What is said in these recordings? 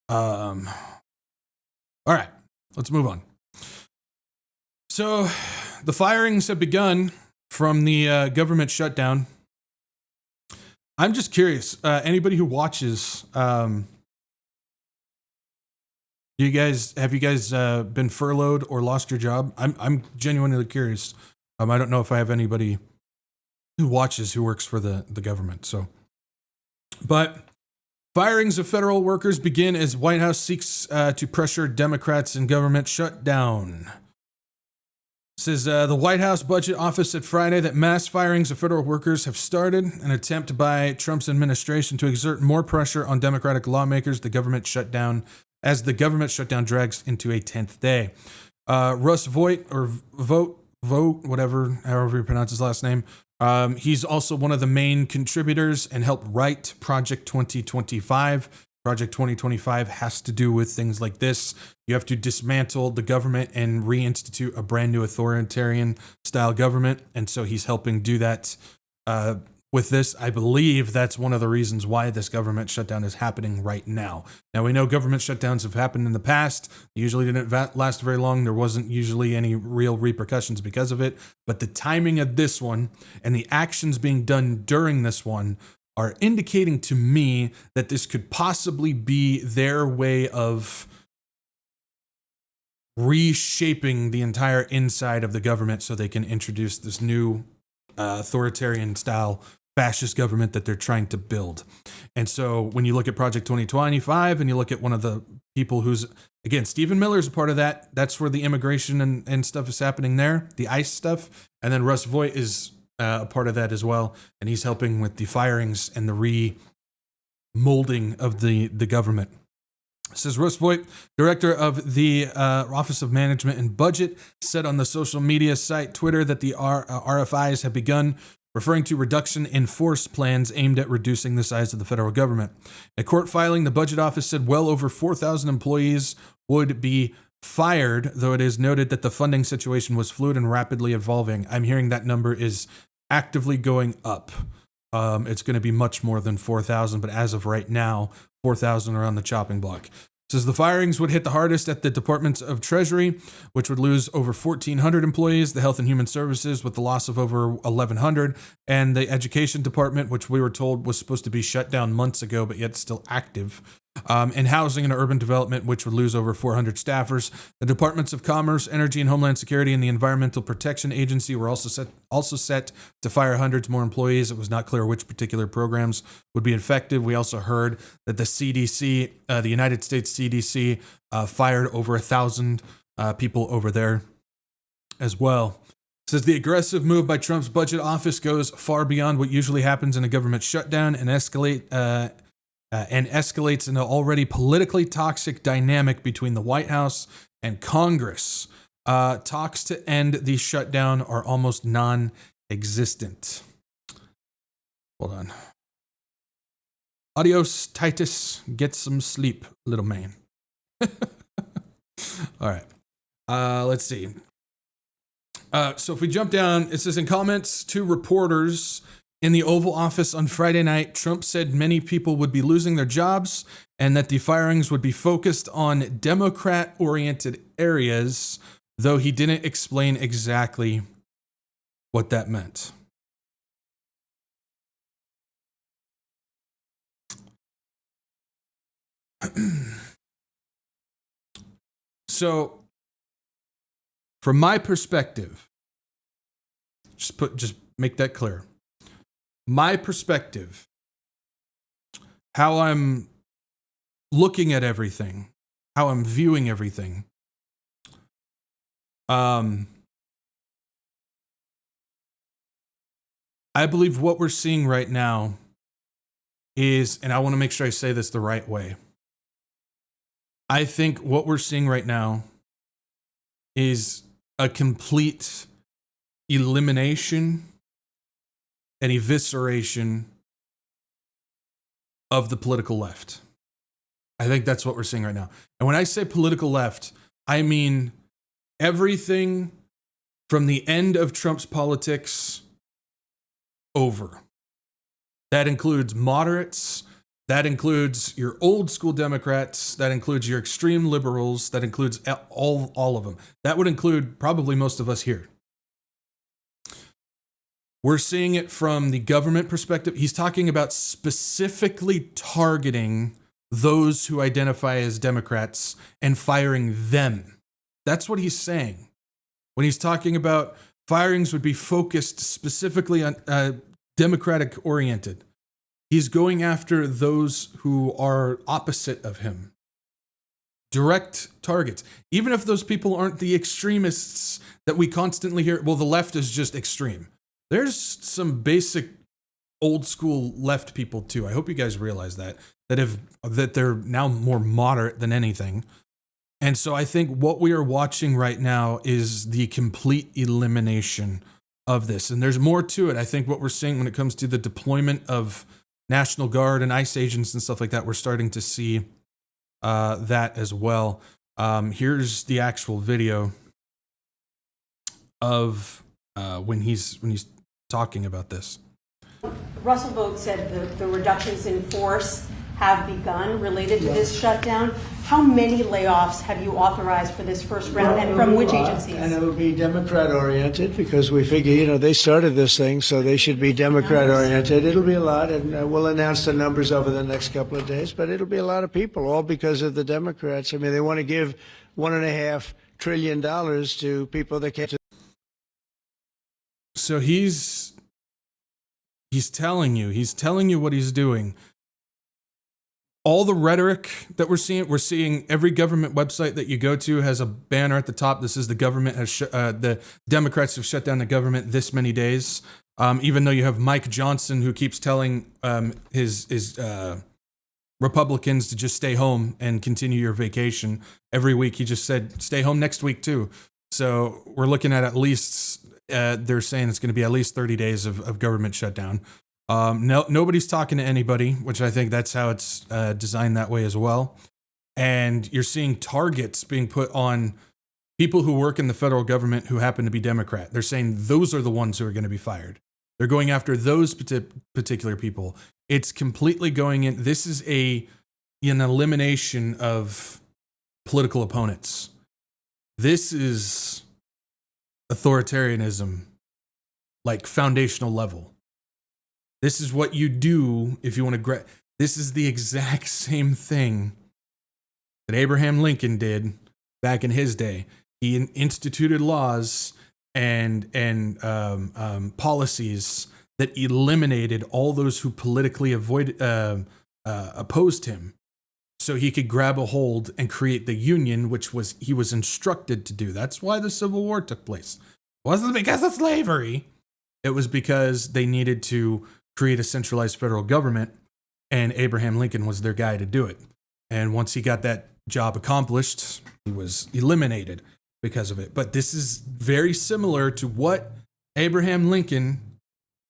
All right, let's move on. So the firings have begun from the government shutdown. I'm just curious, anybody who watches, have you guys been furloughed or lost your job? I'm genuinely curious. I don't know if I have anybody who watches who works for the government. So, but firings of federal workers begin as White House seeks to pressure Democrats in government shutdown. Says the White House Budget Office said Friday that mass firings of federal workers have started, an attempt by Trump's administration to exert more pressure on Democratic lawmakers. The government shutdown drags into a 10th day. Russ Voigt, or Vote, whatever, however you pronounce his last name. He's also one of the main contributors and helped write Project 2025. Project 2025 has to do with things like this. You have to dismantle the government and reinstitute a brand new authoritarian style government. And so he's helping do that with this. I believe that's one of the reasons why this government shutdown is happening right now. Now, we know government shutdowns have happened in the past. They usually didn't last very long. There wasn't usually any real repercussions because of it. But the timing of this one and the actions being done during this one are indicating to me that this could possibly be their way of reshaping the entire inside of the government so they can introduce this new authoritarian style fascist government that they're trying to build. And so when you look at Project 2025 and you look at one of the people who's, again, Stephen Miller's a part of that, that's where the immigration and stuff is happening there, the ICE stuff. And then Russ Voigt is a part of that as well, and he's helping with the firings and the remolding of the government. It says Russ Voigt, director of the Office of Management and Budget, said on the social media site Twitter that the RFIs have begun, referring to reduction in force plans aimed at reducing the size of the federal government. A court filing, the Budget Office said well over 4,000 employees would be fired, though it is noted that the funding situation was fluid and rapidly evolving. I'm hearing that number is actively going up. It's going to be much more than 4,000, but as of right now, 4,000 are on the chopping block. It says the firings would hit the hardest at the Departments of Treasury, which would lose over 1,400 employees, the Health and Human Services with the loss of over 1,100, and the Education Department, which we were told was supposed to be shut down months ago, but yet still active. And Housing and Urban Development, which would lose over 400 staffers. The Departments of Commerce, Energy and Homeland Security, and the Environmental Protection Agency were also set to fire hundreds more employees. It was not clear which particular programs would be effective. We also heard that the CDC, the United States CDC, fired over 1,000 people over there as well. It says the aggressive move by Trump's budget office goes far beyond what usually happens in a government shutdown and escalates an already politically toxic dynamic between the White House and Congress. Talks to end the shutdown are almost non-existent. Hold on. Adios, Titus. Get some sleep, little man. All right. Let's see. So if we jump down, it says in comments to reporters in the Oval Office on Friday night, Trump said many people would be losing their jobs and that the firings would be focused on Democrat-oriented areas, though he didn't explain exactly what that meant. So, from my perspective, just make that clear. My perspective, how I'm looking at everything, how I'm viewing everything, I believe what we're seeing right now is, and I want to make sure I say this the right way. I think what we're seeing right now is a complete elimination and evisceration of the political left. I think that's what we're seeing right now. And when I say political left, I mean everything from the end of Trump's politics over. That includes moderates, That includes your old school Democrats. That includes your extreme liberals. That includes all of them. That would include probably most of us here. We're seeing it from the government perspective. He's talking about specifically targeting those who identify as Democrats and firing them. That's what he's saying. When he's talking about firings would be focused specifically on Democratic oriented. He's going after those who are opposite of him. Direct targets. Even if those people aren't the extremists that we constantly hear, well, the left is just extreme. There's some basic old school left people too. I hope you guys realize that they're now more moderate than anything. And so I think what we are watching right now is the complete elimination of this. And there's more to it. I think what we're seeing when it comes to the deployment of National Guard and ICE agents and stuff like that, we're starting to see that as well. Here's the actual video of when he's talking about this. Russell Vogt said the reductions in force have begun related to this shutdown. How many layoffs have you authorized for this first round, and from which agencies? And it'll be Democrat-oriented because we figure, they started this thing, so they should be Democrat-oriented. It'll be a lot, and we'll announce the numbers over the next couple of days, but it'll be a lot of people, all because of the Democrats. I mean, they want to give $1.5 trillion to people that can't. So he's telling you what he's doing. All the rhetoric that we're seeing every government website that you go to has a banner at the top. This is the government the Democrats have shut down the government this many days. Even though you have Mike Johnson who keeps telling his Republicans to just stay home and continue your vacation every week. He just said, stay home next week too. So we're looking at least, they're saying it's going to be at least 30 days of government shutdown. Nobody's talking to anybody, which I think that's how it's designed that way as well. And you're seeing targets being put on people who work in the federal government who happen to be Democrat. They're saying those are the ones who are going to be fired. They're going after those particular people. It's completely going in. This is an elimination of political opponents. This is authoritarianism, like foundational level. This is what you do if you want to this is the exact same thing that Abraham Lincoln did back in his day. He instituted laws and policies that eliminated all those who politically opposed him, so he could grab a hold and create the Union, which he was instructed to do. That's why the Civil War took place. It wasn't because of slavery. It was because they needed to create a centralized federal government, and Abraham Lincoln was their guy to do it. And once he got that job accomplished, he was eliminated because of it. But this is very similar to what Abraham Lincoln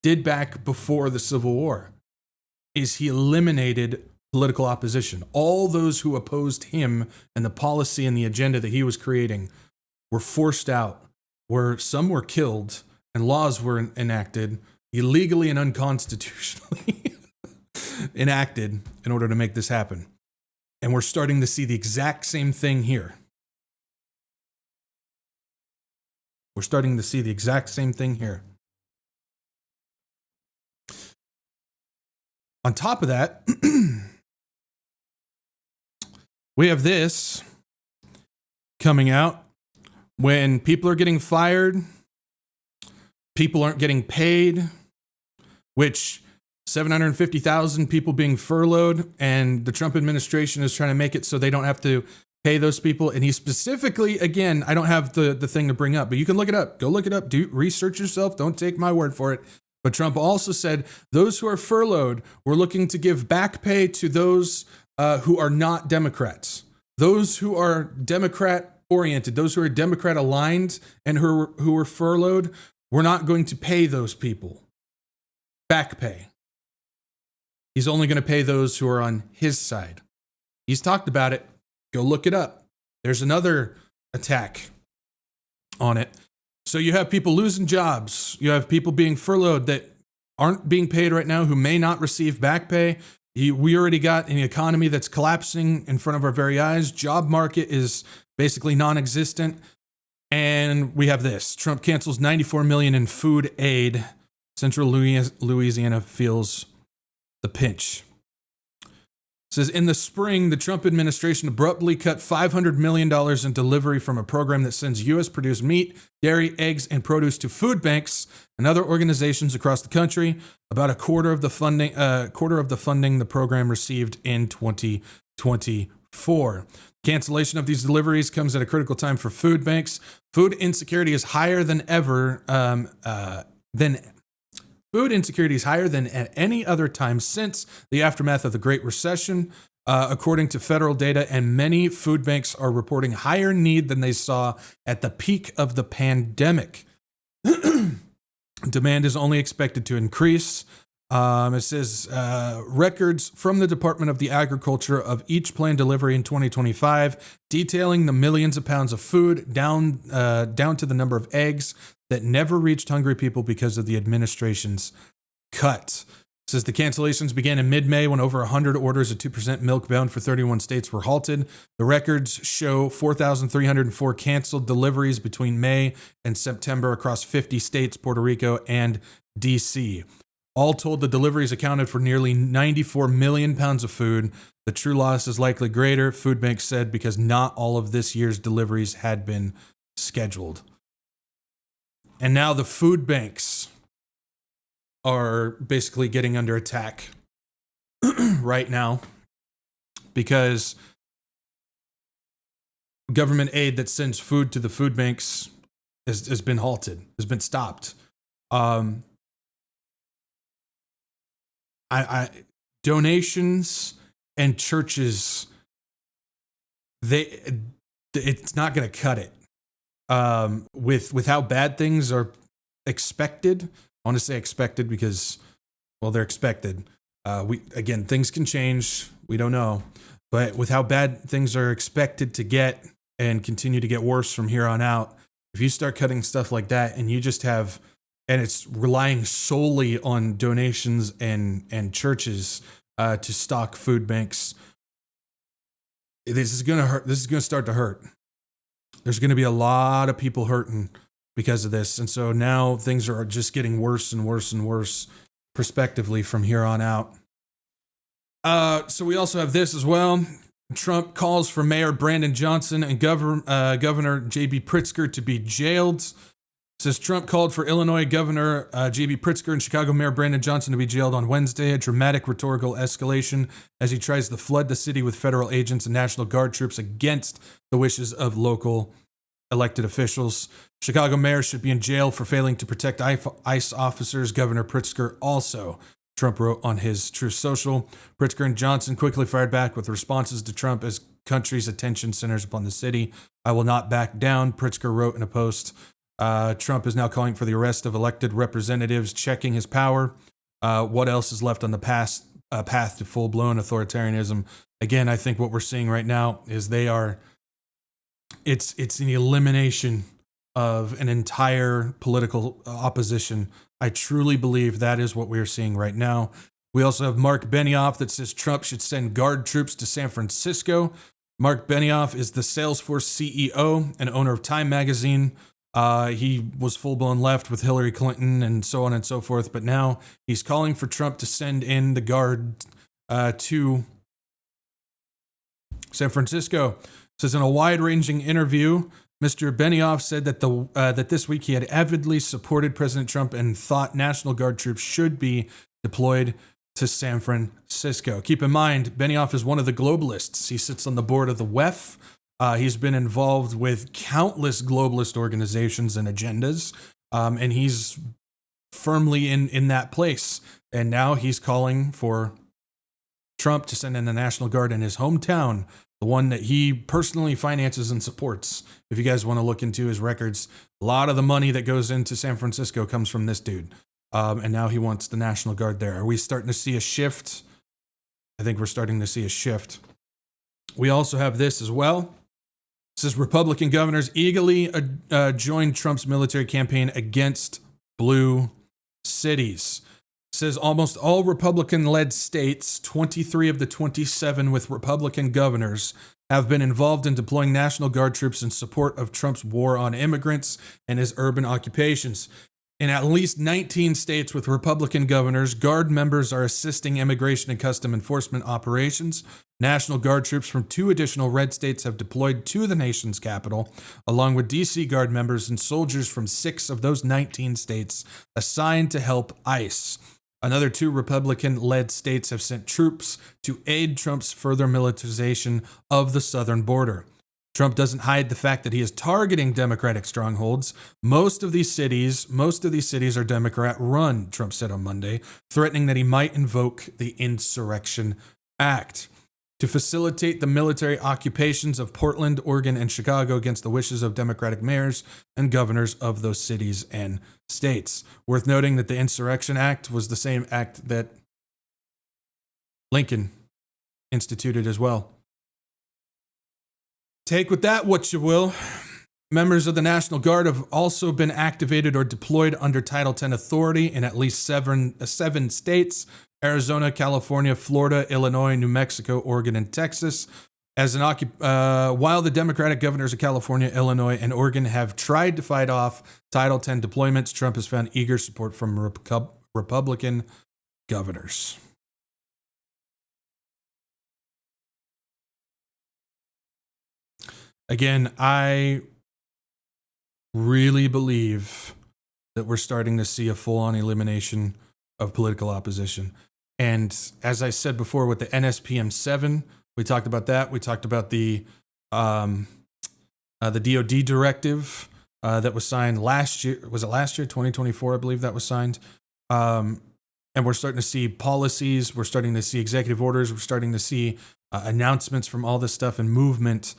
did back before the Civil War. Is he eliminated political opposition. All those who opposed him and the policy and the agenda that he was creating were forced out, some were killed, and laws were enacted illegally and unconstitutionally enacted in order to make this happen. And we're starting to see the exact same thing here. We're starting to see the exact same thing here. On top of that, we have this coming out. When people are getting fired, people aren't getting paid, which 750,000 people being furloughed, and the Trump administration is trying to make it so they don't have to pay those people. And he specifically, again, I don't have the thing to bring up, but you can look it up. Go look it up. Do research yourself. Don't take my word for it. But Trump also said those who are furloughed, we're looking to give back pay to those who are not Democrats. Those who are Democrat-oriented, those who are Democrat-aligned and who are furloughed, we're not going to pay those people back pay. He's only going to pay those who are on his side. He's talked about it. Go look it up. There's another attack on it. So you have people losing jobs. You have people being furloughed that aren't being paid right now, who may not receive back pay. We already got an economy that's collapsing in front of our very eyes. Job market is basically non-existent. And we have this. Trump cancels $94 million in food aid. Central Louisiana feels the pinch. It says, in the spring, the Trump administration abruptly cut $500 million in delivery from a program that sends U.S.-produced meat, dairy, eggs, and produce to food banks and other organizations across the country. About a quarter of the funding the program received in 2024. Cancellation of these deliveries comes at a critical time for food banks. Food insecurity is higher than ever. Food insecurity is higher than at any other time since the aftermath of the Great Recession, according to federal data, and many food banks are reporting higher need than they saw at the peak of the pandemic. Demand is only expected to increase. It says records from the Department of the Agriculture of each planned delivery in 2025, detailing the millions of pounds of food down to the number of eggs that never reached hungry people because of the administration's cut. It says the cancellations began in mid-May when over 100 orders of 2% milk bound for 31 states were halted. The records show 4,304 canceled deliveries between May and September across 50 states, Puerto Rico, and D.C. All told, the deliveries accounted for nearly 94 million pounds of food. The true loss is likely greater, food banks said, because not all of this year's deliveries had been scheduled. And now the food banks are basically getting under attack right now because government aid that sends food to the food banks has been halted, has been stopped. Donations and churches, it's not going to cut it. With how bad things are expected. I want to say expected because, well, they're expected. Things can change. We don't know. But with how bad things are expected to get and continue to get worse from here on out, if you start cutting stuff like that and you just have, and it's relying solely on donations and churches to stock food banks, this is going to hurt. This is going to start to hurt. There's going to be a lot of people hurting because of this. And so now things are just getting worse and worse and worse prospectively from here on out. So we also have this as well. Trump calls for Mayor Brandon Johnson and Governor J.B. Pritzker to be jailed. It says Trump called for Illinois Governor J.B. Pritzker and Chicago Mayor Brandon Johnson to be jailed on Wednesday, a dramatic rhetorical escalation as he tries to flood the city with federal agents and National Guard troops against the wishes of local elected officials. Chicago mayor should be in jail for failing to protect ICE officers. Governor Pritzker also, Trump wrote on his Truth Social. Pritzker and Johnson quickly fired back with responses to Trump as country's attention centers upon the city. I will not back down, Pritzker wrote in a post. Trump is now calling for the arrest of elected representatives, checking his power. What else is left on the path to full-blown authoritarianism? Again, I think what we're seeing right now is it's an elimination of an entire political opposition. I truly believe that is what we're seeing right now. We also have Mark Benioff that says Trump should send guard troops to San Francisco. Mark Benioff is the Salesforce CEO and owner of Time Magazine. He was full-blown left with Hillary Clinton and so on and so forth, but now he's calling for Trump to send in the guard to San Francisco. It says in a wide-ranging interview, Mr. Benioff said that that this week he had avidly supported President Trump and thought National Guard troops should be deployed to San Francisco. Keep in mind, Benioff is one of the globalists. He sits on the board of the WEF. He's been involved with countless globalist organizations and agendas, and he's firmly in that place. And now he's calling for Trump to send in the National Guard in his hometown, the one that he personally finances and supports. If you guys want to look into his records, a lot of the money that goes into San Francisco comes from this dude. And now he wants the National Guard there. Are we starting to see a shift? I think we're starting to see a shift. We also have this as well. It says Republican governors eagerly joined Trump's military campaign against blue cities. It says almost all Republican-led states, 23 of the 27 with Republican governors, have been involved in deploying National Guard troops in support of Trump's war on immigrants and his urban occupations. In at least 19 states with Republican governors, Guard members are assisting immigration and custom enforcement operations. National Guard troops from 2 additional red states have deployed to the nation's capital, along with D.C. Guard members and soldiers from 6 of those 19 states assigned to help ICE. Another 2 Republican-led states have sent troops to aid Trump's further militarization of the southern border. Trump doesn't hide the fact that he is targeting Democratic strongholds. Most of these cities are Democrat-run, Trump said on Monday, threatening that he might invoke the Insurrection Act to facilitate the military occupations of Portland, Oregon, and Chicago against the wishes of Democratic mayors and governors of those cities and states. Worth noting that the Insurrection Act was the same act that Lincoln instituted as well. Take with that what you will. Members of the National Guard have also been activated or deployed under Title X authority in at least seven states: Arizona, California, Florida, Illinois, New Mexico, Oregon, and Texas. While the Democratic governors of California, Illinois, and Oregon have tried to fight off Title X deployments, Trump has found eager support from Republican governors. Again, I really believe that we're starting to see a full-on elimination of political opposition. And as I said before with the NSPM 7, we talked about that. We talked about the DOD directive that was signed last year. Was it last year? 2024, I believe that was signed. And we're starting to see policies. We're starting to see executive orders. We're starting to see announcements from all this stuff and movement.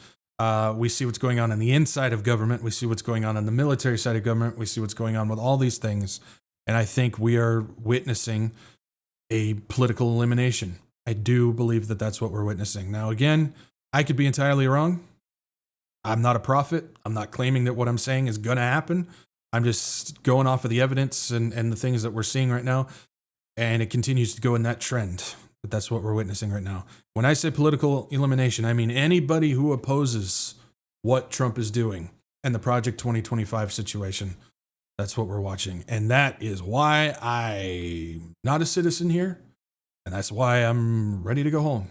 We see what's going on the inside of government. We see what's going on the military side of government. We see what's going on with all these things. And I think we are witnessing a political elimination. I do believe that that's what we're witnessing. Now, again, I could be entirely wrong. I'm not a prophet. I'm not claiming that what I'm saying is going to happen. I'm just going off of the evidence and the things that we're seeing right now. And it continues to go in that trend. But that's what we're witnessing right now. When I say political elimination, I mean anybody who opposes what Trump is doing and the Project 2025 situation. That's what we're watching. And that is why I'm not a citizen here. And that's why I'm ready to go home.